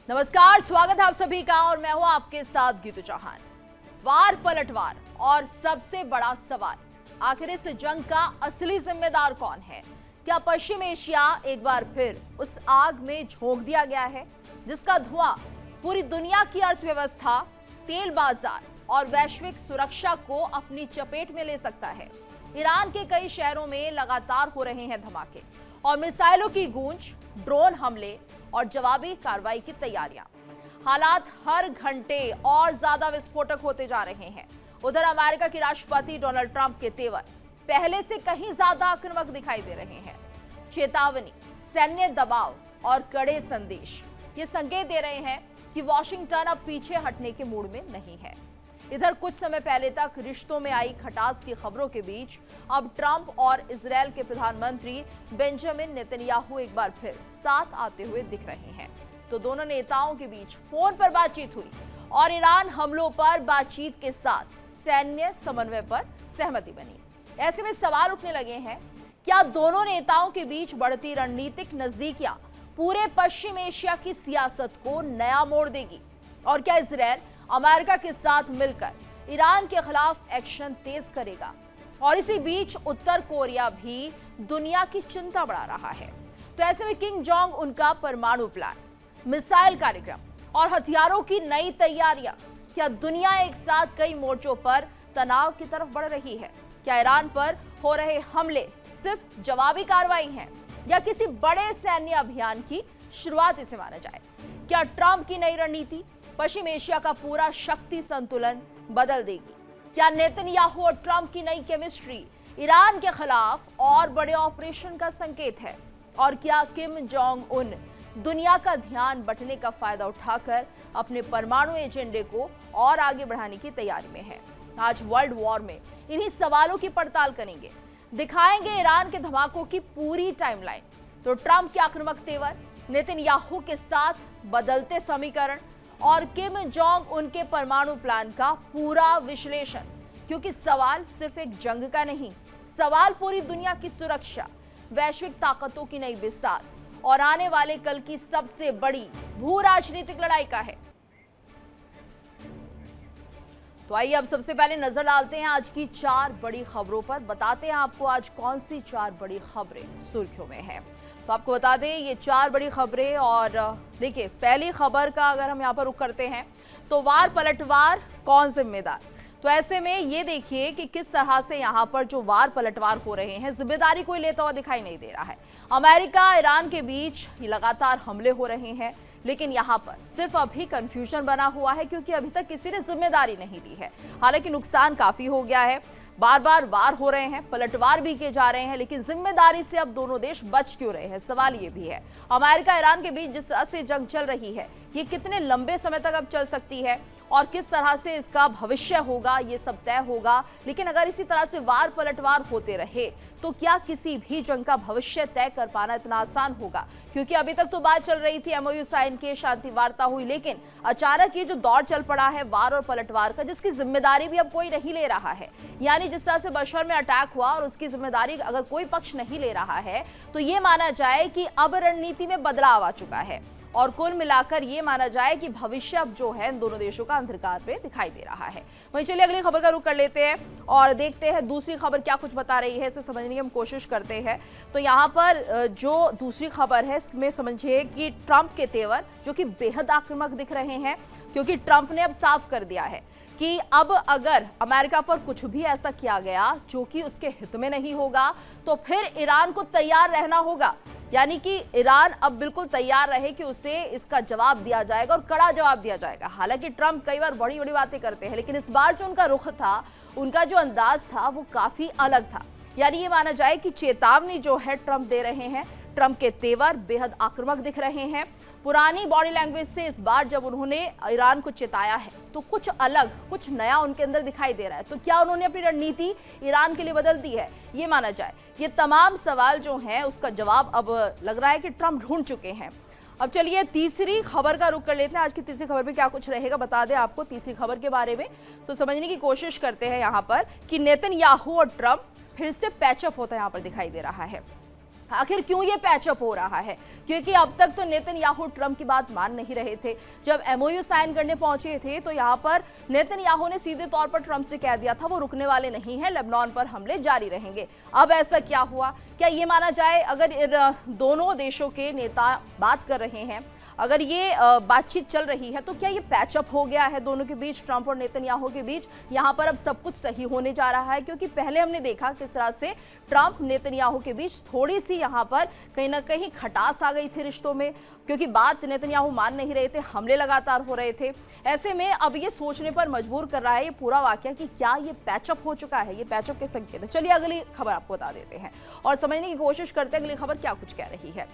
नमस्कार, स्वागत है आप सभी का और मैं हूं आपके साथ गीतू चौहान। वार पलटवार और सबसे बड़ा सवाल, आखिर इस जंग का असली जिम्मेदार कौन है? क्या पश्चिम एशिया एक बार फिर उस आग में झोंक दिया गया है जिसका धुआं पूरी दुनिया की अर्थव्यवस्था, तेल बाजार और वैश्विक सुरक्षा को अपनी चपेट में ले सकता है? ईरान के कई शहरों में लगातार हो रहे हैं धमाके और मिसाइलों की गूंज, ड्रोन हमले और जवाबी कार्रवाई की तैयारियां। हालात हर घंटे और ज्यादा विस्फोटक होते जा रहे हैं। उधर अमेरिका के राष्ट्रपति डोनाल्ड ट्रंप के तेवर पहले से कहीं ज्यादा आक्रामक दिखाई दे रहे हैं। चेतावनी, सैन्य दबाव और कड़े संदेश ये संकेत दे रहे हैं कि वॉशिंगटन अब पीछे हटने के मूड में नहीं है। इधर कुछ समय पहले तक रिश्तों में आई खटास की खबरों के बीच अब ट्रंप और इजरायल के प्रधानमंत्री बेंजामिन नेतन्याहू एक बार फिर साथ आते हुए दिख रहे हैं। तो दोनों नेताओं के बीच फोन पर बातचीत हुई और ईरान हमलों पर बातचीत के साथ सैन्य समन्वय पर सहमति बनी। ऐसे में सवाल उठने लगे हैं, क्या दोनों नेताओं के बीच बढ़ती रणनीतिक नजदीकियां पूरे पश्चिम एशिया की सियासत को नया मोड़ देगी? और क्या इजरायल अमेरिका के साथ मिलकर ईरान के खिलाफ एक्शन तेज करेगा? और इसी बीच उत्तर कोरिया भी दुनिया की चिंता बढ़ा रहा है। तो ऐसे में किम जोंग उनका परमाणु प्लान, मिसाइल कार्यक्रम और हथियारों की नई तैयारियां, क्या दुनिया एक साथ कई मोर्चों पर तनाव की तरफ बढ़ रही है? क्या ईरान पर हो रहे हमले सिर्फ जवाबी कार्रवाई हैं या किसी बड़े सैन्य अभियान की शुरुआत इसे माना जाए? क्या ट्रंप की नई रणनीति पश्चिम एशिया का पूरा शक्ति संतुलन बदल देगी? क्या नेतन्याहू और ट्रंप की नई केमिस्ट्री ईरान के खिलाफ और बड़े ऑपरेशन का संकेत है? और क्या किम जोंग उन दुनिया का ध्यान बंटने का फायदा उठाकर अपने परमाणु एजेंडे को और आगे बढ़ाने की तैयारी में है? आज वर्ल्ड वॉर में इन्हीं सवालों की पड़ताल करेंगे, दिखाएंगे ईरान के धमाकों की पूरी टाइमलाइन। तो ट्रंप के आक्रामक तेवर, नेतन्याहू के साथ बदलते समीकरण और किम जोंग उनके परमाणु प्लान का पूरा विश्लेषण। क्योंकि सवाल सिर्फ एक जंग का नहीं, सवाल पूरी दुनिया की सुरक्षा, वैश्विक ताकतों की नई बिसात और आने वाले कल की सबसे बड़ी भू राजनीतिक लड़ाई का है। तो आइए अब सबसे पहले नजर डालते हैं आज की 4 बड़ी खबरों पर। बताते हैं आपको आज कौन सी 4 बड़ी खबरें सुर्खियों में हैं। तो आपको बता दें ये 4 बड़ी खबरें। और देखिए, पहली खबर का अगर हम यहाँ पर रुख करते हैं तो वार पलटवार कौन जिम्मेदार? तो ऐसे में ये देखिए कि किस तरह से यहाँ पर जो वार पलटवार हो रहे हैं, जिम्मेदारी कोई लेता हुआ दिखाई नहीं दे रहा है। अमेरिका ईरान के बीच लगातार हमले हो रहे हैं, लेकिन यहाँ पर सिर्फ अभी कंफ्यूजन बना हुआ है क्योंकि अभी तक किसी ने जिम्मेदारी नहीं ली है। हालांकि नुकसान काफी हो गया है, बार बार वार हो रहे हैं, पलटवार भी किए जा रहे हैं, लेकिन जिम्मेदारी से अब दोनों देश बच क्यों रहे हैं? सवाल ये भी है। अमेरिका ईरान के बीच जिस तरह से जंग चल रही है, ये कितने लंबे समय तक अब चल सकती है और किस तरह से इसका भविष्य होगा, ये सब तय होगा। लेकिन अगर इसी तरह से वार पलटवार होते रहे तो क्या किसी भी जंग का भविष्य तय कर पाना इतना आसान होगा? क्योंकि अभी तक तो बात चल रही थी, एमओयू साइन के, शांति वार्ता हुई, लेकिन अचानक ये जो दौर चल पड़ा है वार और पलटवार का, जिसकी जिम्मेदारी भी अब कोई नहीं ले रहा है। यानी जिस तरह से बशर में अटैक हुआ और उसकी जिम्मेदारी अगर कोई पक्ष नहीं ले रहा है तो ये माना जाए कि अब रणनीति में बदलाव आ चुका है और कुल मिलाकर ये माना जाए कि भविष्य अब जो है इन दोनों देशों का अंधकार पे दिखाई दे रहा है। वहीं चलिए अगली खबर का रुख कर लेते हैं और देखते हैं दूसरी खबर क्या कुछ बता रही है, इसे समझने की हम कोशिश करते हैं। तो यहाँ पर जो दूसरी खबर है इसमें समझिए कि ट्रंप के तेवर जो कि बेहद आक्रामक दिख रहे हैं, क्योंकि ट्रंप ने अब साफ कर दिया है कि अब अगर अमेरिका पर कुछ भी ऐसा किया गया जो कि उसके हित में नहीं होगा तो फिर ईरान को तैयार रहना होगा। यानी कि ईरान अब बिल्कुल तैयार रहे कि उसे इसका जवाब दिया जाएगा और कड़ा जवाब दिया जाएगा। हालांकि ट्रंप कई बार बड़ी बड़ी बातें करते हैं, लेकिन इस बार जो उनका रुख था, उनका जो अंदाज था वो काफी अलग था। यानी ये माना जाए कि चेतावनी जो है ट्रंप दे रहे हैं। ट्रंप के तेवर बेहद आक्रामक दिख रहे हैं। पुरानी बॉडी लैंग्वेज से इस बार जब उन्होंने ईरान को चेताया है तो कुछ अलग, कुछ नया उनके अंदर दिखाई दे रहा है। तो क्या उन्होंने अपनी रणनीति ईरान के लिए बदल दी है? ये माना जाए। ये तमाम सवाल जो हैं उसका जवाब अब लग रहा है कि ट्रंप ढूंढ चुके हैं। अब चलिए तीसरी खबर का रुख कर लेते हैं। आज की तीसरी खबर में क्या कुछ रहेगा बता दें आपको तीसरी खबर के बारे में। तो समझने की कोशिश करते हैं यहाँ पर कि नेतन्याहू और ट्रंप फिर से पैचअप होता यहाँ पर दिखाई दे रहा है। आखिर क्यों ये पैचअप हो रहा है? क्योंकि अब तक तो नेतन्याहू ट्रंप की बात मान नहीं रहे थे। जब एमओयू साइन करने पहुंचे थे तो यहाँ पर नेतन्याहू ने सीधे तौर पर ट्रंप से कह दिया था वो रुकने वाले नहीं हैं, लेबनान पर हमले जारी रहेंगे। अब ऐसा क्या हुआ? क्या ये माना जाए अगर दोनों देशों के नेता बात कर रहे हैं, अगर ये बातचीत चल रही है, तो क्या ये पैचअप हो गया है दोनों के बीच, ट्रंप और नेतन्याहू के बीच? यहाँ पर अब सब कुछ सही होने जा रहा है, क्योंकि पहले हमने देखा किस तरह से ट्रंप नेतन्याहू के बीच थोड़ी सी यहाँ पर कहीं ना कहीं खटास आ गई थी रिश्तों में, क्योंकि बात नेतन्याहू मान नहीं रहे थे, हमले लगातार हो रहे थे। ऐसे में अब ये सोचने पर मजबूर कर रहा है ये पूरा वाकया कि क्या ये पैचअप हो चुका है, ये पैचअप के संकेत है। चलिए अगली खबर आपको बता देते हैं और समझने की कोशिश करते हैं अगली खबर क्या कुछ कह रही है।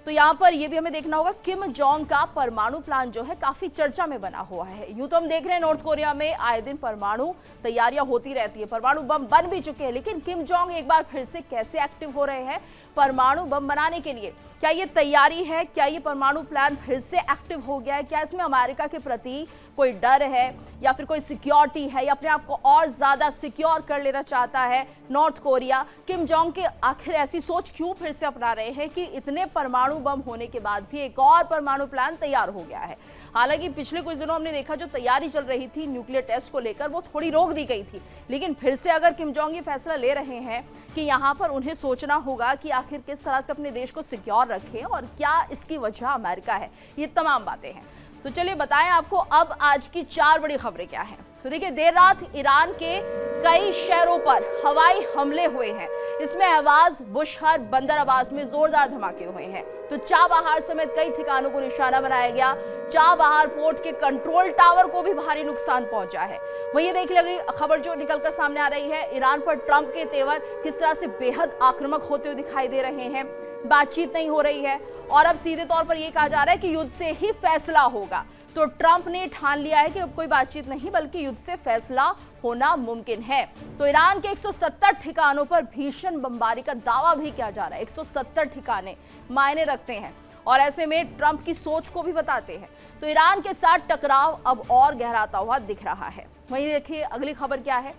तो यहाँ पर यह भी हमें देखना होगा, किम जोंग का परमाणु प्लान जो है काफी चर्चा में बना हुआ है। यूं तो हम देख रहे हैं नॉर्थ कोरिया में आए दिन परमाणु तैयारियां होती रहती है, परमाणु बम बन भी चुके हैं, लेकिन किम जोंग एक बार फिर से कैसे एक्टिव हो रहे हैं परमाणु बम बनाने के लिए? क्या ये तैयारी है? क्या ये परमाणु प्लान फिर से एक्टिव हो गया है? क्या इसमें अमेरिका के प्रति कोई डर है या फिर कोई सिक्योरिटी है, या अपने आप को और ज्यादा सिक्योर कर लेना चाहता है नॉर्थ कोरिया? किम जोंग के आखिर ऐसी सोच क्यों फिर से अपना रहे हैं कि इतने परमाणु बम होने के बाद भी एक और परमाणु प्लान तैयार हो गया है? हालांकि पिछले कुछ दिनों हमने देखा जो तैयारी चल रही थी न्यूक्लियर टेस्ट को लेकर वो थोड़ी रोक दी गई थी, लेकिन फिर से अगर किम जोंग ये फैसला ले रहे हैं कि यहाँ पर उन्हें सोचना होगा कि आखिर किस तरह से अपने देश को सिक्योर रखें और क्या इसकी वजह अमेरिका है, ये तमाम बातें हैं। तो चलिए बताएं आपको अब आज की 4 बड़ी खबरें क्या हैं। तो देखिए, देर रात ईरान के कई शहरों पर हवाई हमले हुए हैं। इसमें अहवाज, बुशहर, बंदर अब्बास में जोरदार धमाके हुए हैं। तो चाबहार समेत कई ठिकानों को निशाना बनाया गया। चाबहार पोर्ट के कंट्रोल टावर को भी भारी नुकसान पहुंचा है। वहीं देख लीजिए खबर जो निकलकर सामने आ रही है, ईरान पर ट्रंप के तेवर किस तरह से बेहद आक्रामक होते हुए दिखाई दे रहे हैं। बातचीत नहीं हो रही है और अब सीधे तौर पर यह कहा जा रहा है कि युद्ध से ही फैसला होगा। तो ट्रंप ने ठान लिया है कि अब कोई बातचीत नहीं बल्कि युद्ध से फैसला होना मुमकिन है। तो ईरान के 170 ठिकानों पर भीषण बमबारी का दावा भी किया जा रहा है। 170 ठिकाने मायने रखते हैं और ऐसे में ट्रंप की सोच को भी बताते हैं। तो ईरान के साथ टकराव अब और गहराता हुआ दिख रहा है। वहीं देखिए अगली खबर क्या है।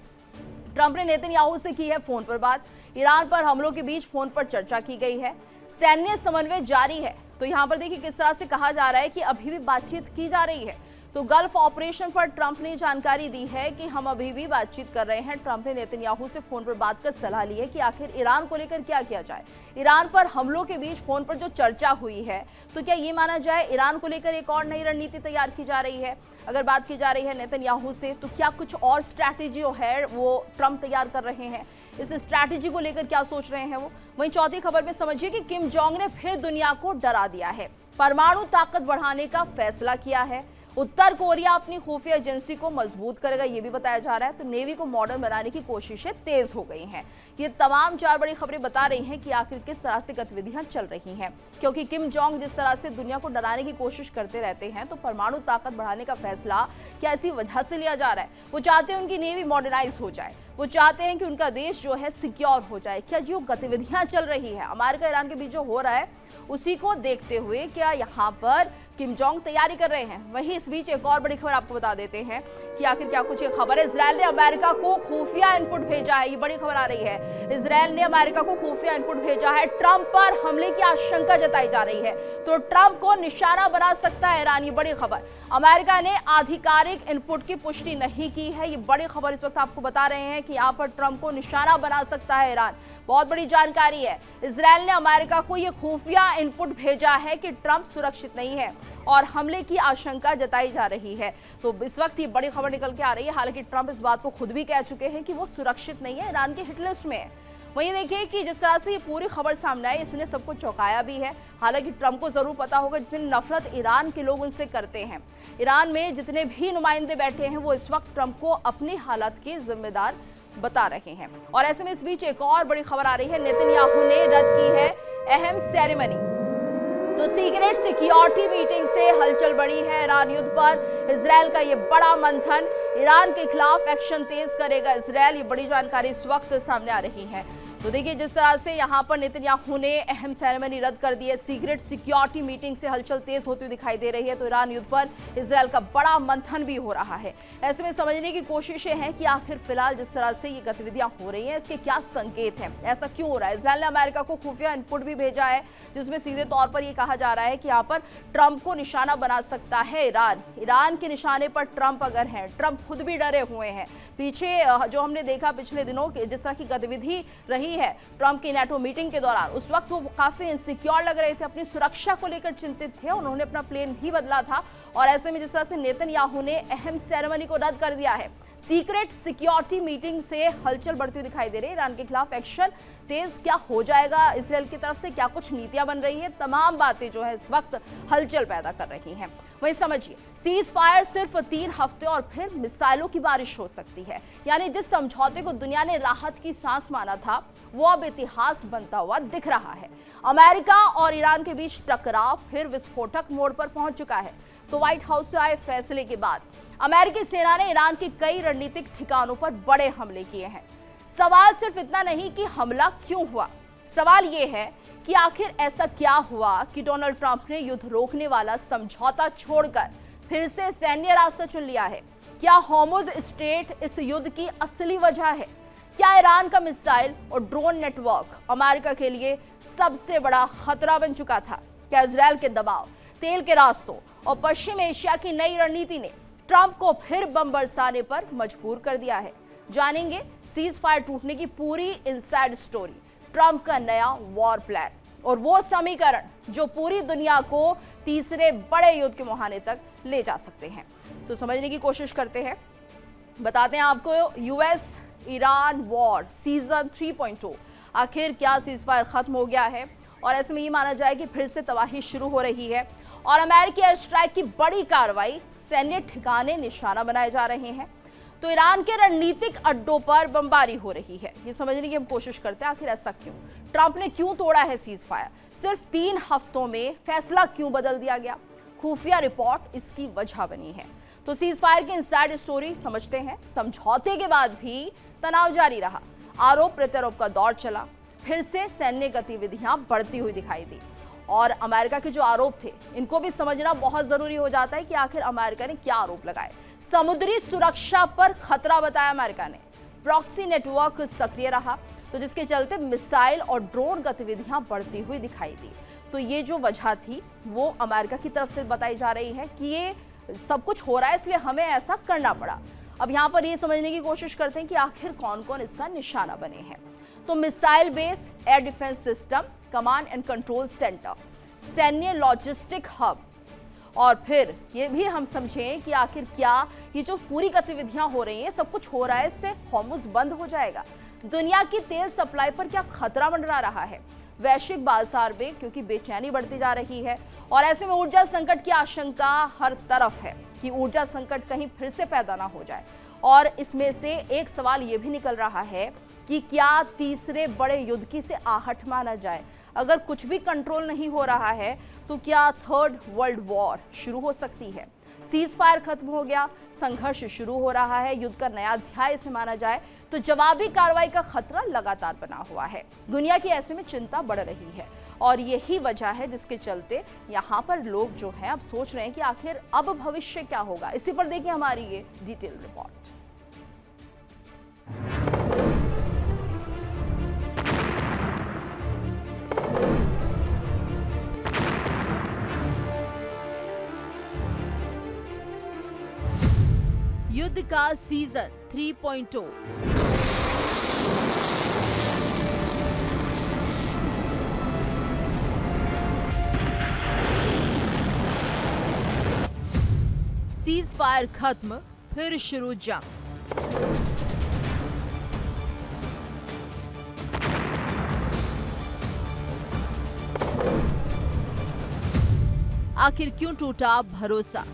ट्रंप ने नेतन्याहू से की है फोन पर बात। ईरान पर हमलों के बीच फोन पर चर्चा की गई है। सैन्य समन्वय जारी है। तो यहाँ पर देखिए किस तरह से कहा जा रहा है कि अभी भी बातचीत की जा रही है। तो गल्फ ऑपरेशन पर ट्रंप ने जानकारी दी है कि हम अभी भी बातचीत कर रहे हैं। ट्रंप ने नेतन्याहू से फोन पर बात कर सलाह ली है कि आखिर ईरान को लेकर क्या किया जाए। ईरान पर हमलों के बीच फोन पर जो चर्चा हुई है, तो क्या ये माना जाए ईरान को लेकर एक और नई रणनीति तैयार की जा रही है? अगर बात की जा रही है नेतन्याहू से, तो क्या कुछ और स्ट्रैटेजी है वो ट्रंप तैयार कर रहे हैं? इस स्ट्रैटेजी को लेकर क्या सोच रहे हैं वो? वहीं चौथी खबर में समझिए कि किम जोंग ने फिर दुनिया को डरा दिया है। परमाणु ताकत बढ़ाने का फैसला किया है। उत्तर कोरिया अपनी खुफिया एजेंसी को मजबूत करेगा, यह भी बताया जा रहा है। तो नेवी को मॉडर्न बनाने की कोशिशें तेज हो गई हैं। ये तमाम 4 बड़ी खबरें बता रही हैं कि आखिर किस तरह से गतिविधियां चल रही हैं, क्योंकि किम जोंग जिस तरह से दुनिया को डराने की कोशिश करते रहते हैं, तो परमाणु ताकत बढ़ाने का फैसला क्या ऐसी वजह से लिया जा रहा है? वो चाहते हैं उनकी नेवी मॉडर्नाइज हो जाए, वो चाहते हैं कि उनका देश जो है सिक्योर हो जाए। क्या जो गतिविधियां चल रही है अमेरिका ईरान के बीच जो हो रहा है, उसी को देखते हुए क्या यहाँ पर किम जोंग तैयारी कर रहे हैं? वहीं इस बीच एक और बड़ी खबर आपको बता देते हैं कि आखिर क्या कुछ एक खबर है। इजरायल ने अमेरिका को खुफिया इनपुट भेजा है। ये बड़ी खबर आ रही है। इजरायल ने अमेरिका को खुफिया इनपुट भेजा है। ट्रंप पर हमले की आशंका जताई जा रही है। तो ट्रंप को निशाना बना सकता है ईरान। ये बड़ी खबर। अमेरिका ने आधिकारिक इनपुट की पुष्टि नहीं की है। ये बड़ी खबर इस वक्त आपको बता रहे हैं कि यहाँ पर ट्रंप को निशाना बना सकता है ईरान। बहुत बड़ी जानकारी है। इजरायल ने अमेरिका को ये खुफिया इनपुट भेजा है कि ट्रंप सुरक्षित नहीं है और हमले की आशंका जताई जा रही है। तो इस वक्त ये बड़ी खबर निकल के आ रही है। हालांकि ट्रंप इस बात को खुद भी कह चुके हैं कि वो सुरक्षित नहीं है, ईरान की हिट लिस्ट में है। वहीं देखिए कि जिस तरह से ये पूरी खबर सामने आई, इसने सबको चौंकाया भी है। हालांकि ट्रंप को जरूर पता होगा जितनी नफरत ईरान के लोग उनसे करते हैं, ईरान में जितने भी नुमाइंदे बैठे हैं, वो इस वक्त ट्रंप को अपनी हालात के जिम्मेदार बता रहे हैं। और ऐसे में इस बीच एक और बड़ी खबर आ रही है। नेतन्याहू ने रद्द की है अहम सेरेमनी। तो सीक्रेट सिक्योरिटी मीटिंग से हलचल बढ़ी है। ईरान युद्ध पर इजरायल का ये बड़ा मंथन, ईरान के खिलाफ एक्शन तेज करेगा इजरायल। ये बड़ी जानकारी इस वक्त सामने आ रही है। तो देखिए जिस तरह से यहाँ पर नेतन्याहू ने अहम सेरेमनी रद्द कर दी है, सीक्रेट सिक्योरिटी मीटिंग से हलचल तेज होती हुई दिखाई दे रही है। तो ईरान युद्ध पर इजरायल का बड़ा मंथन भी हो रहा है। ऐसे में समझने की कोशिशें हैं कि आखिर फिलहाल जिस तरह से ये गतिविधियां हो रही हैं इसके क्या संकेत हैं, ऐसा क्यों हो रहा है। इजरायल ने अमेरिका को खुफिया इनपुट भी भेजा है, जिसमें सीधे तौर पर यह कहा जा रहा है कि यहाँ पर ट्रंप को निशाना बना सकता है ईरान के निशाने पर ट्रंप अगर हैं। ट्रंप खुद भी डरे हुए हैं। पीछे जो हमने देखा पिछले दिनों जिस तरह की गतिविधि रही है ट्रंप की नेटो मीटिंग के दौरान, उस वक्त वो काफी इनसिक्योर लग रहे थे, अपनी सुरक्षा को लेकर चिंतित थे। उन्होंने अपना प्लेन भी बदला था और ऐसे में जिस तरह से नेतन्याहू ने अहम सेरेमनी को रद्द कर दिया है, सीक्रेट सिक्योरिटी मीटिंग से हलचल बढ़ती हुई दिखाई दे रही है। ईरान के खिलाफ एक्शन तेज क्या हो जाएगा इजरायल की तरफ से, क्या कुछ नीतियां बन रही है, तमाम बातें जो है इस वक्त हलचल पैदा कर रही हैं। वही समझिए सीज फायर सिर्फ 3 हफ्ते और फिर मिसाइलों की बारिश हो सकती है। यानी जिस समझौते को दुनिया ने राहत की सांस माना था वो अब इतिहास बनता हुआ दिख रहा है। अमेरिका और ईरान के बीच टकराव फिर विस्फोटक मोड़ पर पहुंच चुका है। तो व्हाइट हाउस से आए फैसले के बाद अमेरिकी सेना ने ईरान के कई रणनीतिक ठिकानों पर बड़े हमले किए हैं। सवाल सिर्फ इतना नहीं कि हमला क्यों हुआ, सवाल यह है कि आखिर ऐसा क्या हुआ कि डोनाल्ड ट्रंप ने युद्ध रोकने वाला समझौता छोड़कर फिर से सैन्य रास्ता चुन लिया है। क्या होर्मुज स्ट्रेट इस युद्ध की असली वजह है? क्या ईरान का मिसाइल और ड्रोन नेटवर्क अमेरिका के लिए सबसे बड़ा खतरा बन चुका था? क्या इजरायल के दबाव, तेल के रास्तों और पश्चिम एशिया की नई रणनीति ने ट्रंप को फिर बम बरसाने पर मजबूर कर दिया है? जानेंगे सीज फायर टूटने की पूरी इनसाइड स्टोरी, ट्रंप का नया वॉर प्लान और वो समीकरण जो पूरी दुनिया को तीसरे बड़े युद्ध के मुहाने तक ले जा सकते हैं। तो समझने की कोशिश करते हैं, बताते हैं आपको यूएस ईरान वॉर सीजन 3.0 आखिर क्या सीज फायर खत्म हो गया है और ऐसे में ये माना जाए कि फिर से तबाही शुरू हो रही है और अमेरिकी एयर स्ट्राइक की बड़ी कार्रवाई, सैन्य ठिकाने निशाना बनाए जा रहे हैं। तो ईरान के रणनीतिक अड्डों पर बमबारी हो रही है। ये समझने की हम कोशिश करते हैं आखिर ऐसा क्यों, ट्रंप ने क्यों तोड़ा है सीज फायर, सिर्फ 3 हफ्तों में फैसला क्यों बदल दिया गया, खुफिया रिपोर्ट इसकी वजह बनी है। तो सीज फायर की इनसाइड स्टोरी समझते हैं। समझौते के बाद भी तनाव जारी रहा, आरोप प्रत्यारोप का दौर चला, फिर से सैन्य गतिविधियां बढ़ती हुई दिखाई दी और अमेरिका के जो आरोप थे इनको भी समझना बहुत जरूरी हो जाता है कि आखिर अमेरिका ने क्या आरोप लगाए। समुद्री सुरक्षा पर खतरा बताया अमेरिका ने, प्रॉक्सी नेटवर्क सक्रिय रहा तो जिसके चलते मिसाइल और ड्रोन गतिविधियां बढ़ती हुई दिखाई दी। तो ये जो वजह थी वो अमेरिका की तरफ से बताई जा रही है कि ये सब कुछ हो रहा है इसलिए हमें ऐसा करना पड़ा। अब यहाँ पर ये समझने की कोशिश करते हैं कि आखिर कौन कौन इसका निशाना बने हैं। तो missile base, air defence system, command and control centre, सैन्य लॉजिस्टिक हब और फिर ये भी हम समझें कि आखिर क्या ये जो पूरी गतिविधियां हो रही हैं सब कुछ हो रहा है इससे होर्मुज बंद हो जाएगा, दुनिया की तेल सप्लाई पर क्या खतरा मंडरा रहा है, वैश्विक बाजार में क्योंकि बेचैनी बढ़ती जा रही है और ऐसे में ऊर्जा संकट की आशंका हर तरफ है कि ऊर्जा संकट कहीं फिर से पैदा ना हो जाए। और इसमें से एक सवाल ये भी निकल रहा है कि क्या तीसरे बड़े युद्ध की से आहट माना जाए। अगर कुछ भी कंट्रोल नहीं हो रहा है तो क्या 3rd वर्ल्ड वॉर शुरू हो सकती है। सीज फायर खत्म हो गया, संघर्ष शुरू हो रहा है, युद्ध का नया अध्याय से माना जाए तो जवाबी कार्रवाई का खतरा लगातार बना हुआ है। दुनिया की ऐसे में चिंता बढ़ रही है और यही वजह है जिसके चलते यहाँ पर लोग जो हैं अब सोच रहे हैं कि आखिर अब भविष्य क्या होगा। इसी पर देखिए हमारी ये डिटेल रिपोर्ट। युद्ध का सीजन 3.0 सीज फायर खत्म, फिर शुरू जंग। आखिर क्यों टूटा भरोसा?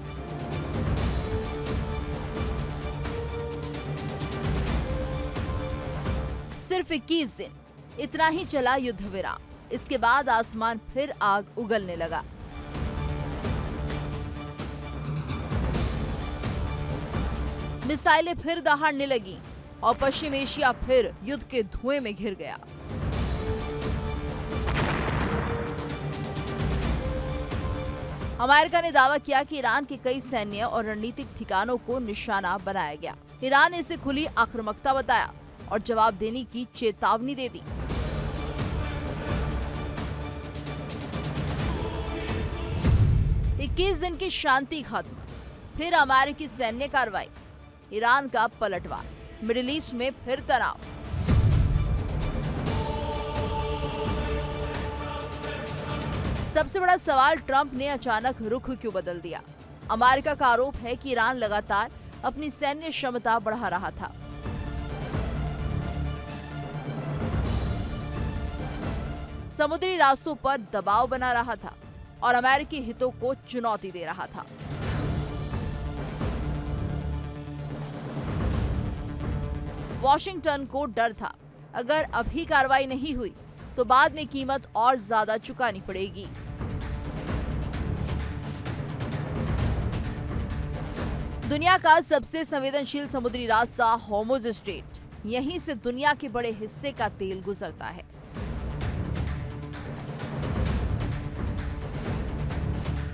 सिर्फ 21 दिन, इतना ही चला युद्ध विराम। इसके बाद आसमान फिर आग उगलने लगा। मिसाइलें फिर दहाड़ने लगी और पश्चिम एशिया फिर युद्ध के धुएं में घिर गया। अमेरिका ने दावा किया कि ईरान के कई सैन्य और रणनीतिक ठिकानों को निशाना बनाया गया। ईरान ने इसे खुली आक्रामकता बताया और जवाब देने की चेतावनी दे दी। इक्कीस दिन की शांति खत्म, फिर अमेरिकी सैन्य कार्रवाई, ईरान का पलटवार, मिडिल ईस्ट में फिर तनाव। सबसे बड़ा सवाल, ट्रंप ने अचानक रुख क्यों बदल दिया? अमेरिका का आरोप है कि ईरान लगातार अपनी सैन्य क्षमता बढ़ा रहा था। समुद्री रास्तों पर दबाव बना रहा था और अमेरिकी हितों को चुनौती दे रहा था। वॉशिंगटन को डर था, अगर अभी कार्रवाई नहीं हुई तो बाद में कीमत और ज्यादा चुकानी पड़ेगी। दुनिया का सबसे संवेदनशील समुद्री रास्ता होर्मुज स्ट्रेट, यहीं से दुनिया के बड़े हिस्से का तेल गुजरता है।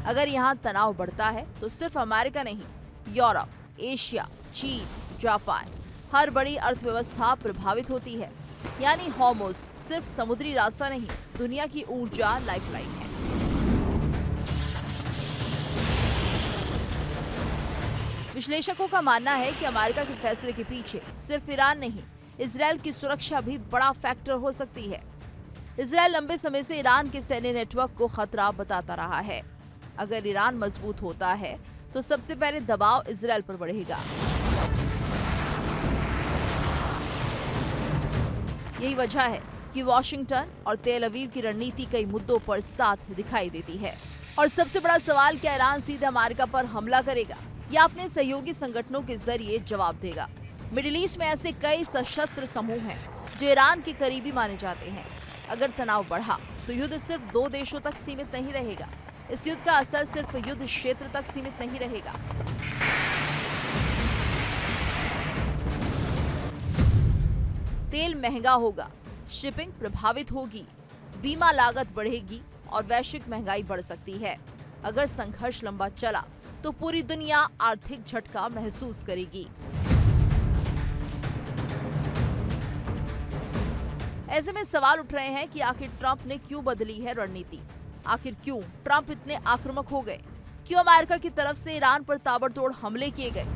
अगर यहां तनाव बढ़ता है तो सिर्फ अमेरिका नहीं, यूरोप, एशिया, चीन, जापान, हर बड़ी अर्थव्यवस्था प्रभावित होती है। यानी होर्मुज सिर्फ समुद्री रास्ता नहीं, दुनिया की ऊर्जा लाइफलाइन है। विश्लेषकों का मानना है कि अमेरिका के फैसले के पीछे सिर्फ ईरान नहीं, इजरायल की सुरक्षा भी बड़ा फैक्टर हो सकती है। इजरायल लंबे समय से ईरान के सैन्य नेटवर्क को खतरा बताता रहा है। अगर ईरान मजबूत होता है तो सबसे पहले दबाव इजरायल पर बढ़ेगा। यही वजह है कि वॉशिंगटन और तेल अवीव की रणनीति कई मुद्दों पर साथ दिखाई देती है। और सबसे बड़ा सवाल, क्या ईरान सीधे अमेरिका पर हमला करेगा या अपने सहयोगी संगठनों के जरिए जवाब देगा? मिडिल ईस्ट में ऐसे कई सशस्त्र समूह हैं जो ईरान के करीबी माने जाते हैं। अगर तनाव बढ़ा तो युद्ध सिर्फ 2 देशों तक सीमित नहीं रहेगा। इस युद्ध का असर सिर्फ युद्ध क्षेत्र तक सीमित नहीं रहेगा। तेल महंगा होगा, शिपिंग प्रभावित होगी, बीमा लागत बढ़ेगी और वैश्विक महंगाई बढ़ सकती है। अगर संघर्ष लंबा चला तो पूरी दुनिया आर्थिक झटका महसूस करेगी। ऐसे में सवाल उठ रहे हैं कि आखिर ट्रंप ने क्यों बदली है रणनीति? आखिर क्यों ट्रंप इतने आक्रामक हो गए? क्यों अमेरिका की तरफ से ईरान पर ताबड़तोड़ हमले किए गए?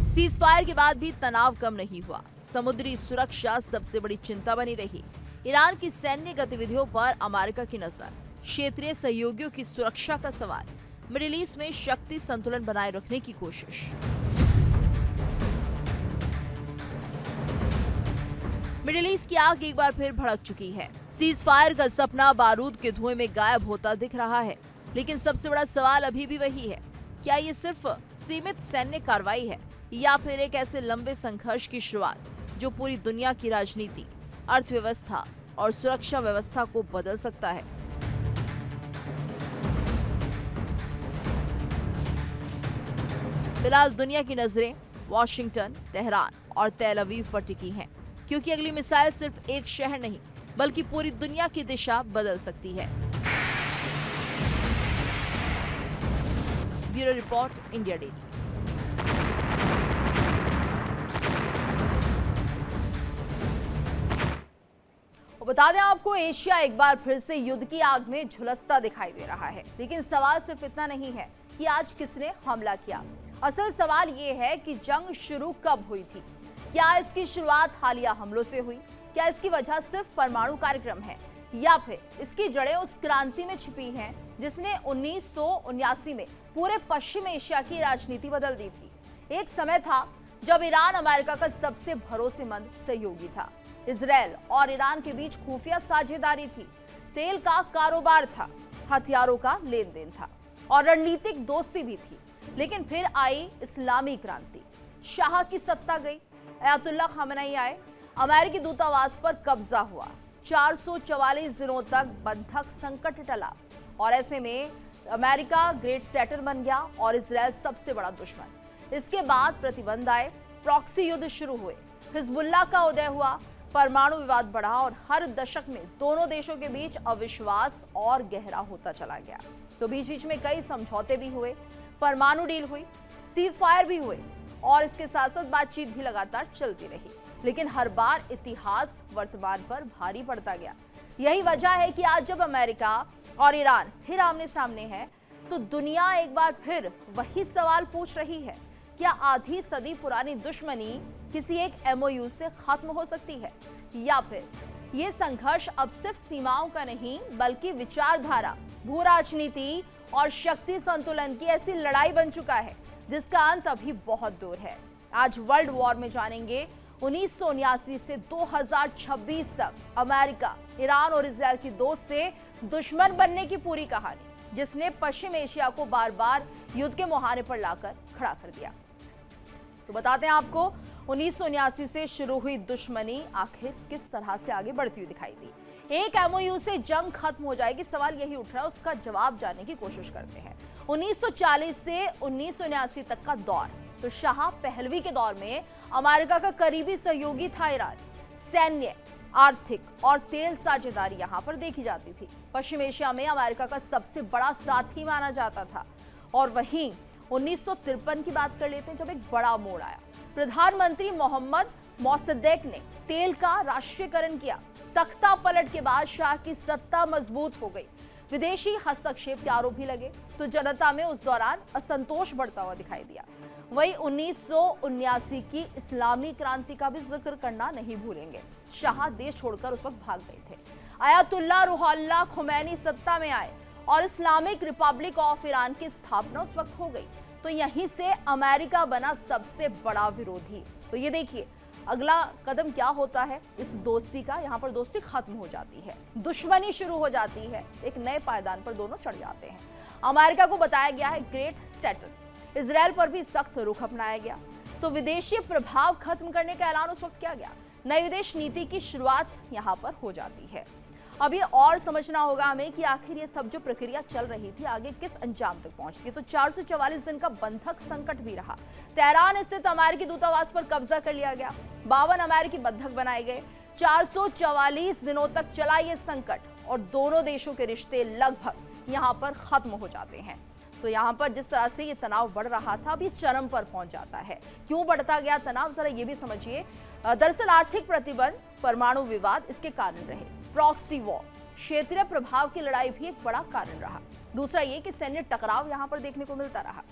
सीजफायर के बाद भी तनाव कम नहीं हुआ। समुद्री सुरक्षा सबसे बड़ी चिंता बनी रही। ईरान की सैन्य गतिविधियों पर अमेरिका की नजर, क्षेत्रीय सहयोगियों की सुरक्षा का सवाल, मिडिल ईस्ट में शक्ति संतुलन बनाए रखने की कोशिश। मिडिल ईस्ट की आग एक बार फिर भड़क चुकी है। सीज फायर का सपना बारूद के धुएं में गायब होता दिख रहा है। लेकिन सबसे बड़ा सवाल अभी भी वही है, क्या ये सिर्फ सीमित सैन्य कार्रवाई है या फिर एक ऐसे लंबे संघर्ष की शुरुआत जो पूरी दुनिया की राजनीति, अर्थव्यवस्था और सुरक्षा व्यवस्था को बदल सकता है? फिलहाल दुनिया की नजरें वॉशिंगटन, तेहरान और तेल अवीव पर टिकी हैं, क्योंकि अगली मिसाइल सिर्फ एक शहर नहीं बल्कि पूरी दुनिया की दिशा बदल सकती है। Bureau report, India daily. बता दें आपको, एशिया एक बार फिर से युद्ध की आग में झुलसता दिखाई दे रहा है। लेकिन सवाल सिर्फ इतना नहीं है कि आज किसने हमला किया। असल सवाल ये है कि जंग शुरू कब हुई थी। क्या इसकी शुरुआत हालिया हमलों से हुई? क्या इसकी वजह सिर्फ परमाणु कार्यक्रम है या फिर इसकी जड़ें उस क्रांति में छिपी हैं जिसने 1979 में पूरे पश्चिम एशिया की राजनीति बदल दी थी? एक समय था जब ईरान अमेरिका का सबसे भरोसेमंद सहयोगी था। इजरायल और ईरान के बीच खुफिया साझेदारी थी, तेल का कारोबार था, हथियारों का लेन देन था और रणनीतिक दोस्ती भी थी। लेकिन फिर आई इस्लामी क्रांति, शाह की सत्ता गई, अयातुल्लाह खामेनी आए, अमेरिकी दूतावास पर कब्जा हुआ, 444 दिनों तक बंधक संकट टला और ऐसे में अमेरिका ग्रेट सेटर बन गया और इजरायल सबसे बड़ा दुश्मन। इसके बाद प्रतिबंध आए, प्रॉक्सी युद्ध शुरू हुए, हिजबुल्लाह का उदय हुआ, परमाणु विवाद बढ़ा और हर दशक में दोनों देशों के बीच अविश्वास और गहरा होता चला गया। तो बीच-बीच में कई समझौते भी हुए, परमाणु डील हुई, सीज फायर भी हुए और इसके साथ साथ बातचीत भी लगातार चलती रही। लेकिन हर बार इतिहास वर्तमान पर भारी पड़ता गया। यही वजह है कि आज जब अमेरिका और ईरान फिर आमने सामने है, तो दुनिया एक बार फिर वही सवाल पूछ रही है, क्या आधी सदी पुरानी दुश्मनी किसी एक एमओयू से खत्म हो सकती है, या फिर ये संघर्ष अब सिर्फ सीमाओं का नहीं बल्कि विचारधारा, भू राजनीति और शक्ति संतुलन की ऐसी लड़ाई बन चुका है जिसका अंत अभी बहुत दूर है। आज वर्ल्ड वॉर में जानेंगे 1979 से 2026 तक अमेरिका, ईरान और इजराइल की दोस्त से दुश्मन बनने की पूरी कहानी, जिसने पश्चिम एशिया को बार बार युद्ध के मुहाने पर लाकर खड़ा कर दिया। तो बताते हैं आपको 1979 से शुरू हुई दुश्मनी आखिर किस तरह से आगे बढ़ती हुई दिखाई दी। एक एमओयू से जंग खत्म हो जाएगी, सवाल यही उठ रहा है, उसका जवाब जानने की कोशिश करते हैं। 1940 से 1979 तक का दौर, तो शाह पहलवी के दौर में अमेरिका का करीबी सहयोगी था ईरान। सैन्य, आर्थिक और तेल साझेदारी यहां पर देखी जाती थी। पश्चिम एशिया में अमेरिका का सबसे बड़ा साथी माना जाता था। और वहीं 1953 की बात कर लेते हैं, जब एक बड़ा मोड़ आया। प्रधानमंत्री मोहम्मद मोसद्देक ने तेल का राष्ट्रीयकरण किया। तख्ता पलट के बाद शाह की सत्ता मजबूत हो गई। विदेशी हस्तक्षेप के आरोप भी लगे, तो जनता में उस दौरान असंतोष बढ़ता हुआ दिखाई दिया। वही 1979 की इस्लामी क्रांति का भी जिक्र करना नहीं भूलेंगे। शाह देश छोड़कर उस वक्त भाग गए थे। आयतुल्लाह रूहुल्लाह खुमैनी सत्ता में आए और इस्लामिक रिपब्लिक ऑफ ईरान की स्थापना उस वक्त हो गई। तो यहीं से अमेरिका बना सबसे बड़ा विरोधी। तो ये देखिए अगला कदम क्या होता है इस दोस्ती का। यहाँ पर दोस्ती खत्म हो जाती है, दुश्मनी शुरू हो जाती है, एक नए पायदान पर दोनों चढ़ जाते हैं। अमेरिका को बताया गया है ग्रेट सेटल। इजराइल पर भी सख्त रुख अपनाया गया। तो विदेशी प्रभाव खत्म करने का ऐलान उस वक्त किया गया। नई विदेश नीति की शुरुआत यहाँ पर हो जाती है। अब ये और समझना होगा हमें कि आखिर ये सब जो प्रक्रिया चल रही थी आगे किस अंजाम तक पहुंचती है। तो 444 दिन का बंधक संकट भी रहा। तेहरान स्थित अमेरिकी दूतावास पर कब्जा कर लिया गया। 52 अमेरिकी बंधक बनाए गए। 444 दिनों तक चला ये संकट और दोनों देशों के रिश्ते लगभग यहाँ पर खत्म हो जाते हैं। तो यहाँ पर जिस तरह से ये तनाव बढ़ रहा था, अब ये चरम पर पहुंच जाता है। क्यों बढ़ता गया तनाव, जरा ये भी समझिए। दरअसल आर्थिक प्रतिबंध, परमाणु विवाद इसके कारण रहे। प्रॉक्सी वॉर, क्षेत्रीय प्रभाव की लड़ाई भी एक बड़ा कारण रहा। दूसरा ये कि सैन्य टकराव यहाँ पर देखने को मिलता रहा।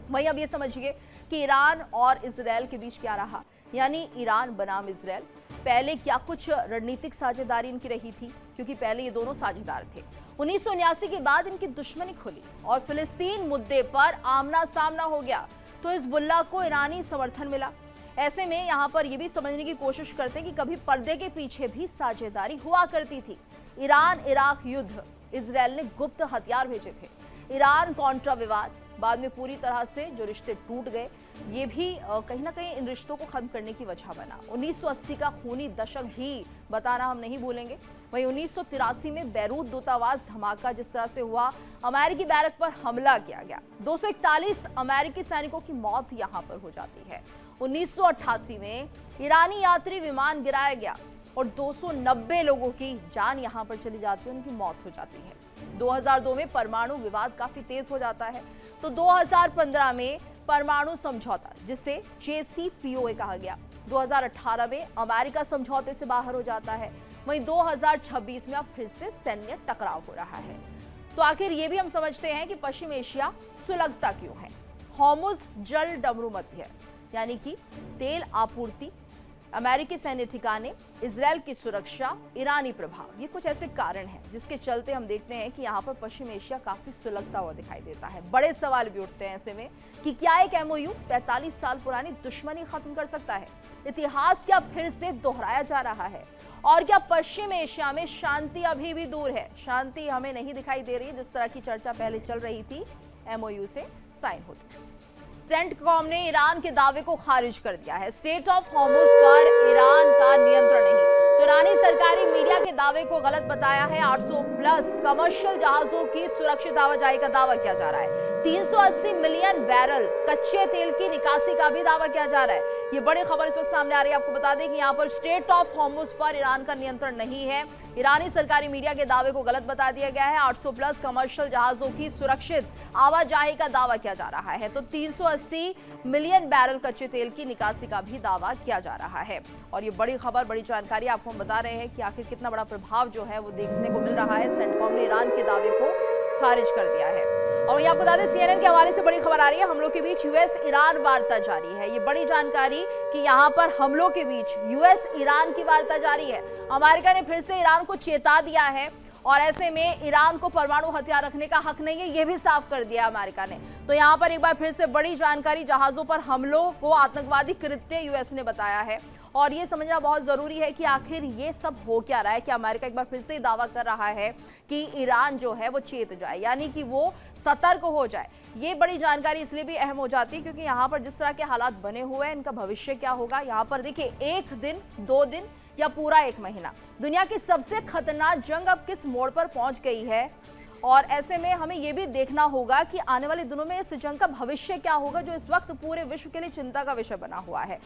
वहीं अब ये समझिए कि ईरान और इजराइल के बीच क्या रहा, यानी ईरान बनाम इजराइल। पहले क्या कुछ रणनीतिक साझेदारी इनकी रही थी, क्योंकि पहले ये दोनों साझेदार थे। 1979 के बाद इनकी दुश्मनी खुली और फिलिस्तीन मुद्दे पर आमना सामना हो गया। तो हिजबुल्लाह को ईरानी समर्थन मिला। ऐसे में यहाँ पर यह भी समझने की कोशिश करते हैं कि कभी पर्दे के पीछे भी साझेदारी हुआ करती थी। ईरान इराक युद्ध, इजराइल ने गुप्त हथियार भेजे थे। ईरान कॉन्ट्रा विवाद, बाद में पूरी तरह से जो रिश्ते टूट गए, ये भी कहीं ना कहीं इन रिश्तों को खत्म करने की वजह बना। 1980 का खूनी दशक भी बताना हम नहीं भूलेंगे। वहीं 1983 में बैरूत दूतावास धमाका जिस तरह से हुआ, अमेरिकी बैरक पर हमला किया गया। 241 अमेरिकी सैनिकों की मौत यहां पर हो जाती है। 1988 में ईरानी यात्री विमान गिराया गया और 290 लोगों की जान यहां पर चली जाती है, उनकी मौत हो जाती है। 2002 में परमाणु विवाद काफी तेज हो जाता है। तो 2015 में परमाणु समझौता, जिसे JCPOA कहा गया, 2018 में अमेरिका समझौते से बाहर हो जाता है। वहीं 2026 में अब फिर से सैन्य टकराव हो रहा है। तो आखिर ये भी हम समझते हैं कि पश्चिम एशिया सुलगता क्यों है। हॉर्मुज जल डमरू मध्य, यानी कि तेल आपूर्ति, अमेरिकी सैन्य ठिकाने, इजराइल की सुरक्षा, ईरानी प्रभाव, ये कुछ ऐसे कारण हैं जिसके चलते हम देखते हैं कि यहाँ पर पश्चिम एशिया काफी सुलगता हुआ दिखाई देता है। बड़े सवाल भी उठते हैं ऐसे में कि क्या एक एमओयू 45 साल पुरानी दुश्मनी खत्म कर सकता है? इतिहास क्या फिर से दोहराया जा रहा है? और क्या पश्चिम एशिया में शांति अभी भी दूर है? शांति हमें नहीं दिखाई दे रही जिस तरह की चर्चा पहले चल रही थी एमओयू से साइन होती। सेंटकॉम ने ईरान के दावे को खारिज कर दिया है। स्टेट ऑफ हॉर्मुज पर ईरान का नियंत्रण नहीं। तो ईरानी सरकारी मीडिया के दावे को गलत बताया है। 800 प्लस कमर्शियल जहाजों की सुरक्षित आवाजाही का दावा किया जा रहा है। 380 मिलियन बैरल कच्चे तेल की निकासी का भी दावा किया जा रहा है। ये बड़ी खबर इस वक्त सामने आ रही है। आपको बता दें कि यहाँ पर स्ट्रेट ऑफ हॉर्मुज पर ईरान का नियंत्रण नहीं है। ईरानी सरकारी मीडिया के दावे को गलत बता दिया गया है। 800 प्लस कमर्शियल जहाजों की सुरक्षित आवाजाही का दावा किया जा रहा है, तो 380 मिलियन बैरल कच्चे तेल की निकासी का भी दावा किया जा रहा है। और ये बड़ी खबर, बड़ी जानकारी आपको हम बता रहे हैं कि आखिर कितना बड़ा प्रभाव जो है वो देखने को मिल रहा है। सेंटकॉम ने ईरान के दावे को खारिज कर दिया है। और ये आपको बता दें, CNN के हवाले से बड़ी खबर आ रही है। हमलों के बीच यूएस ईरान वार्ता जारी है। ये बड़ी जानकारी कि यहाँ पर हमलों के बीच यूएस ईरान की वार्ता जारी है। अमेरिका ने फिर से ईरान को चेता दिया है और ऐसे में ईरान को परमाणु हथियार रखने का हक नहीं है, ये भी साफ कर दिया अमेरिका ने। तो यहाँ पर एक बार फिर से बड़ी जानकारी, जहाजों पर हमलों को आतंकवादी कृत्य यूएस ने बताया है। और ये समझना बहुत जरूरी है कि आखिर ये सब हो क्या रहा है कि अमेरिका एक बार फिर से दावा कर रहा है कि ईरान जो है वो चेत जाए, यानी कि वो सतर्क हो जाए। ये बड़ी जानकारी इसलिए भी अहम हो जाती है क्योंकि यहाँ पर जिस तरह के हालात बने हुए हैं, इनका भविष्य क्या होगा। यहाँ पर देखिए, 1 दिन, 2 दिन या पूरा 1 महीना, दुनिया की सबसे खतरनाक जंग अब किस मोड़ पर पहुंच गई है। और ऐसे में हमें यह भी देखना होगा कि आने वाले दिनों में इस जंग का भविष्य क्या होगा, जो इस वक्त पूरे विश्व के लिए चिंता का विषय बना हुआ है।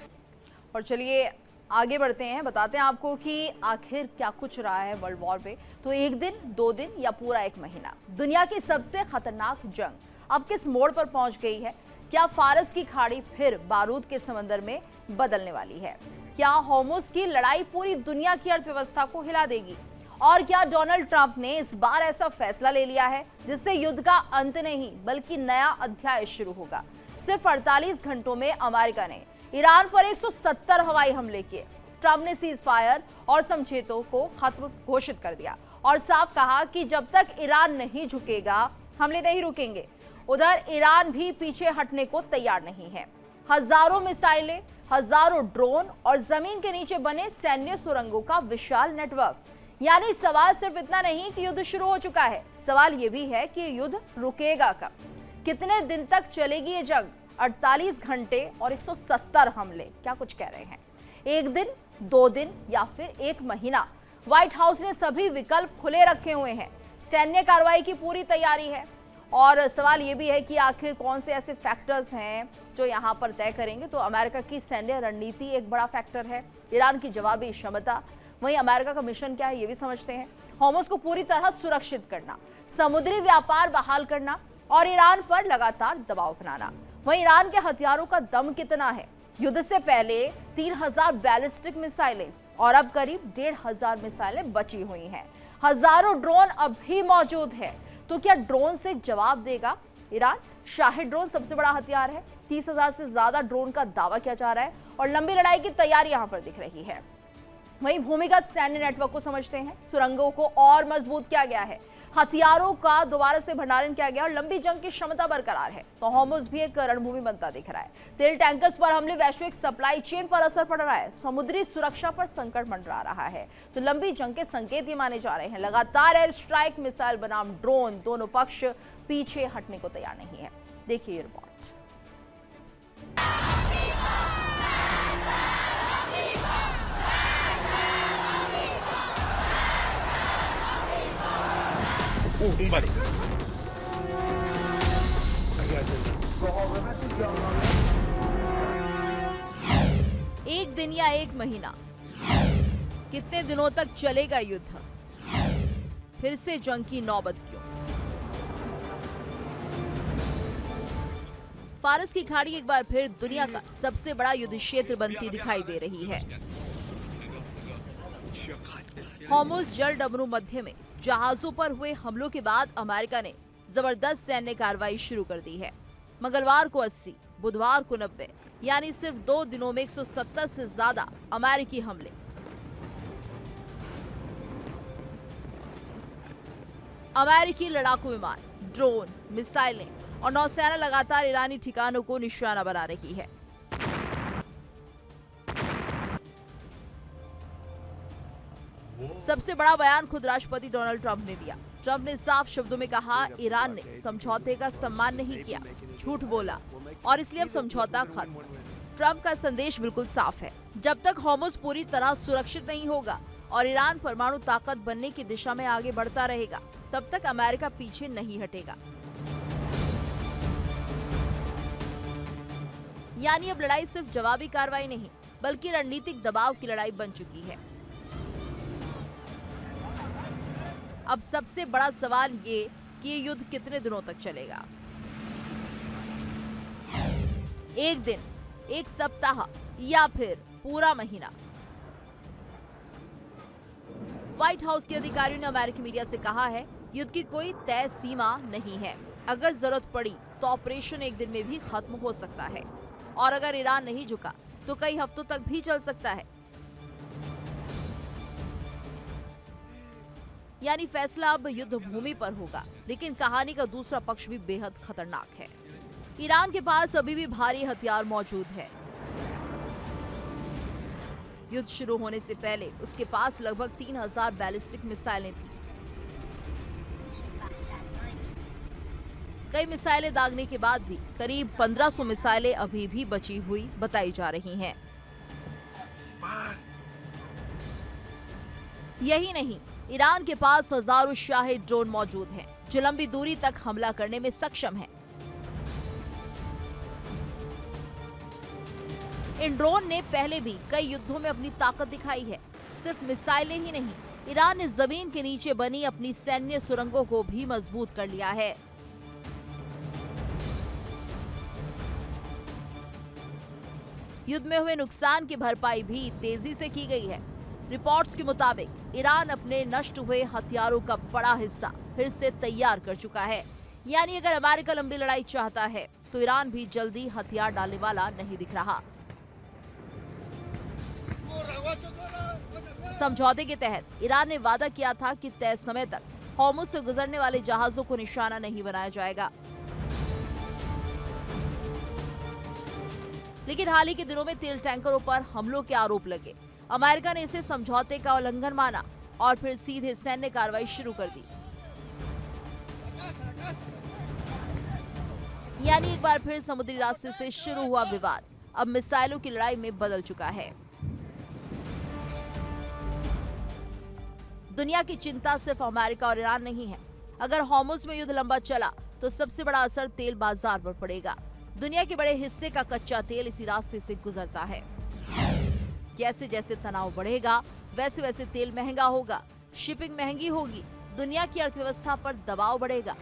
और चलिए आगे बढ़ते हैं, बताते हैं आपको कि आखिर क्या कुछ रहा है वर्ल्ड वॉर पे। तो 1 दिन, 2 दिन या पूरा 1 महीना, दुनिया की सबसे खतरनाक जंग अब किस मोड़ पर पहुंच गई है। क्या फारस की खाड़ी फिर बारूद के समंदर में बदलने वाली है? क्या होर्मुज की लड़ाई पूरी दुनिया की अर्थव्यवस्था को हिला देगी? और क्या डोनाल्ड ट्रंप ने इस बार ऐसा फैसला ले लिया है जिससे युद्ध का अंत नहीं बल्कि नया अध्याय शुरू होगा? सिर्फ 48 घंटों में अमेरिका ने ईरान पर 170 हवाई हमले किए। ट्रंप ने सीज फायर और समझौतों को खत्म घोषित कर दिया और साफ कहा कि जब तक ईरान नहीं झुकेगा, हमले नहीं रुकेंगे। उधर ईरान भी पीछे हटने को तैयार नहीं है। हजारों मिसाइलें, हजारों ड्रोन और जमीन के नीचे बने सैन्य सुरंगों का विशाल नेटवर्क। यानी सवाल सिर्फ इतना नहीं कि युद्ध शुरू हो चुका है, सवाल यह भी है कि युद्ध रुकेगा कब, कितने दिन तक चलेगी ये जंग। 48 घंटे और 170 हमले, क्या कुछ कह रहे हैं? 1 दिन, 2 दिन या फिर 1 महीना? व्हाइट हाउस ने सभी विकल्प खुले रखे हुए हैं। सैन्य कार्रवाई की पूरी तैयारी है और सवाल यह भी है कि आखिर कौन से ऐसे फैक्टर्स हैं जो यहां पर तय करेंगे। तो अमेरिका की सैन्य रणनीति एक बड़ा फैक्टर है, ईरान की जवाबी क्षमता, वहीं अमेरिका का मिशन क्या है ये भी समझते हैं। होर्मुज को पूरी तरह सुरक्षित करना, समुद्री व्यापार बहाल करना और ईरान पर लगातार दबाव बनाना। वहीं ईरान के हथियारों का दम कितना है? युद्ध से पहले 3000 बैलिस्टिक मिसाइलें और अब करीब 1500 मिसाइलें बची हुई हैं। हजारों ड्रोन अब भी मौजूद है। तो क्या ड्रोन से जवाब देगा ईरान? शाहिद ड्रोन सबसे बड़ा हथियार है। 30,000 से ज्यादा ड्रोन का दावा किया जा रहा है और लंबी लड़ाई की तैयारी यहां पर दिख रही है। वहीं भूमिगत सैन्य नेटवर्क को समझते हैं, सुरंगों को और मजबूत किया गया है, हथियारों का दोबारा से भंडारण किया गया और लंबी जंग की क्षमता बरकरार है। तो होर्मुज भी एक रणभूमि बनता दिख रहा है। तेल टैंकर्स पर हमले, वैश्विक सप्लाई चेन पर असर पड़ रहा है, समुद्री सुरक्षा पर संकट मंडरा रहा है। तो लंबी जंग के संकेत ये माने जा रहे हैं। लगातार एयर स्ट्राइक, मिसाइल बनाम ड्रोन, दोनों पक्ष पीछे हटने को तैयार नहीं है। देखिए रिपोर्ट। Buddy. एक दिन या 1 महीना, कितने दिनों तक चलेगा युद्ध? फिर से जंग की नौबत क्यों? फारस की खाड़ी एक बार फिर दुनिया का सबसे बड़ा युद्ध क्षेत्र बनती दिखाई दे रही है। होर्मुज जल डमरू मध्य में जहाजों पर हुए हमलों के बाद अमेरिका ने जबरदस्त सैन्य कार्रवाई शुरू कर दी है। मंगलवार को 80, बुधवार को 90, यानी सिर्फ 2 दिनों में 170 से ज्यादा अमेरिकी हमले। अमेरिकी लड़ाकू विमान, ड्रोन, मिसाइलें और नौसेना लगातार ईरानी ठिकानों को निशाना बना रही है। सबसे बड़ा बयान खुद राष्ट्रपति डोनाल्ड ट्रंप ने दिया। ट्रंप ने साफ शब्दों में कहा, ईरान ने समझौते का सम्मान नहीं किया, झूठ बोला और इसलिए अब समझौता खत्म। ट्रंप का संदेश बिल्कुल साफ है, जब तक होर्मुज पूरी तरह सुरक्षित नहीं होगा और ईरान परमाणु ताकत बनने की दिशा में आगे बढ़ता रहेगा, तब तक अमेरिका पीछे नहीं हटेगा। यानी अब लड़ाई सिर्फ जवाबी कार्रवाई नहीं बल्कि रणनीतिक दबाव की लड़ाई बन चुकी है। अब सबसे बड़ा सवाल ये कि ये युद्ध कितने दिनों तक चलेगा। एक दिन, एक सप्ताह या फिर पूरा महीना। व्हाइट हाउस के अधिकारियों ने अमेरिकी मीडिया से कहा है, युद्ध की कोई तय सीमा नहीं है। अगर जरूरत पड़ी तो ऑपरेशन एक दिन में भी खत्म हो सकता है और अगर ईरान नहीं झुका तो कई हफ्तों तक भी चल सकता है। यानी फैसला अब युद्ध भूमि पर होगा, लेकिन कहानी का दूसरा पक्ष भी बेहद खतरनाक है। ईरान के पास अभी भी भारी हथियार मौजूद है। युद्ध शुरू होने से पहले उसके पास लगभग 3000 बैलिस्टिक मिसाइलें थीं। कई मिसाइलें दागने के बाद भी करीब 1500 मिसाइलें अभी भी बची हुई बताई जा रही हैं। यही नहीं, ईरान के पास हजारों शाहिद ड्रोन मौजूद हैं, जो लंबी दूरी तक हमला करने में सक्षम हैं। इन ड्रोन ने पहले भी कई युद्धों में अपनी ताकत दिखाई है। सिर्फ मिसाइलें ही नहीं, ईरान ने जमीन के नीचे बनी अपनी सैन्य सुरंगों को भी मजबूत कर लिया है। युद्ध में हुए नुकसान की भरपाई भी तेजी से की गई है। रिपोर्ट्स के मुताबिक ईरान अपने नष्ट हुए हथियारों का बड़ा हिस्सा फिर से तैयार कर चुका है। यानी अगर अमेरिका लंबी लड़ाई चाहता है तो ईरान भी जल्दी हथियार डालने वाला नहीं दिख रहा। समझौते के तहत ईरान ने वादा किया था कि तय समय तक होर्मुज से गुजरने वाले जहाजों को निशाना नहीं बनाया जाएगा, लेकिन हाल ही के दिनों में तेल टैंकरों पर हमलों के आरोप लगे। अमेरिका ने इसे समझौते का उल्लंघन माना और फिर सीधे सैन्य कार्रवाई शुरू कर दी। यानी एक बार फिर समुद्री रास्ते से शुरू हुआ विवाद अब मिसाइलों की लड़ाई में बदल चुका है। दुनिया की चिंता सिर्फ अमेरिका और ईरान नहीं है। अगर होर्मुज में युद्ध लंबा चला तो सबसे बड़ा असर तेल बाजार पर पड़ेगा। दुनिया के बड़े हिस्से का कच्चा तेल इसी रास्ते से गुजरता है। जैसे जैसे तनाव बढ़ेगा वैसे वैसे तेल महंगा होगा, शिपिंग महंगी होगी, दुनिया की अर्थव्यवस्था पर दबाव बढ़ेगा।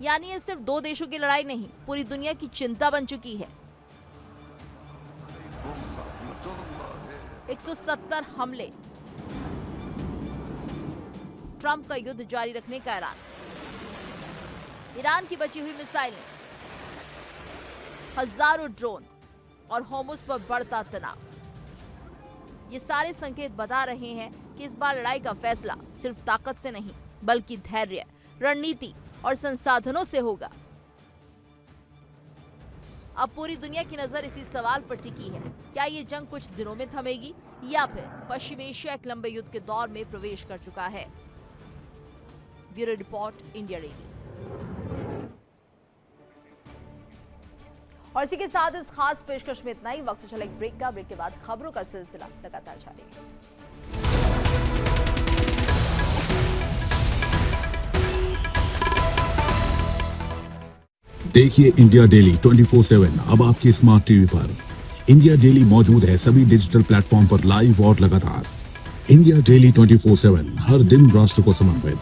यानी ये सिर्फ दो देशों की लड़ाई नहीं, पूरी दुनिया की चिंता बन चुकी है। 170 हमले, ट्रंप का युद्ध जारी रखने का ऐलान, ईरान की बची हुई मिसाइलें, हजारों ड्रोन और होर्मुज पर बढ़ता तनाव। ये सारे संकेत बता रहे हैं कि इस बार लड़ाई का फैसला सिर्फ ताकत से नहीं बल्कि धैर्य, रणनीति और संसाधनों से होगा। अब पूरी दुनिया की नजर इसी सवाल पर टिकी है, क्या ये जंग कुछ दिनों में थमेगी या फिर पश्चिम एशिया एक लंबे युद्ध के दौर में प्रवेश कर चुका है। Bureau report, India daily. और इसी के साथ इस खास पेशकश में इतना ही। वक्त चला एक ब्रेक का। ब्रेक के बाद खबरों का सिलसिला लगातार जारी है। देखिए इंडिया डेली 24/7 अब आपके स्मार्ट टीवी पर। इंडिया डेली मौजूद है सभी डिजिटल प्लेटफॉर्म पर लाइव और लगातार। इंडिया डेली 24/7 हर दिन राष्ट्र को समर्पित।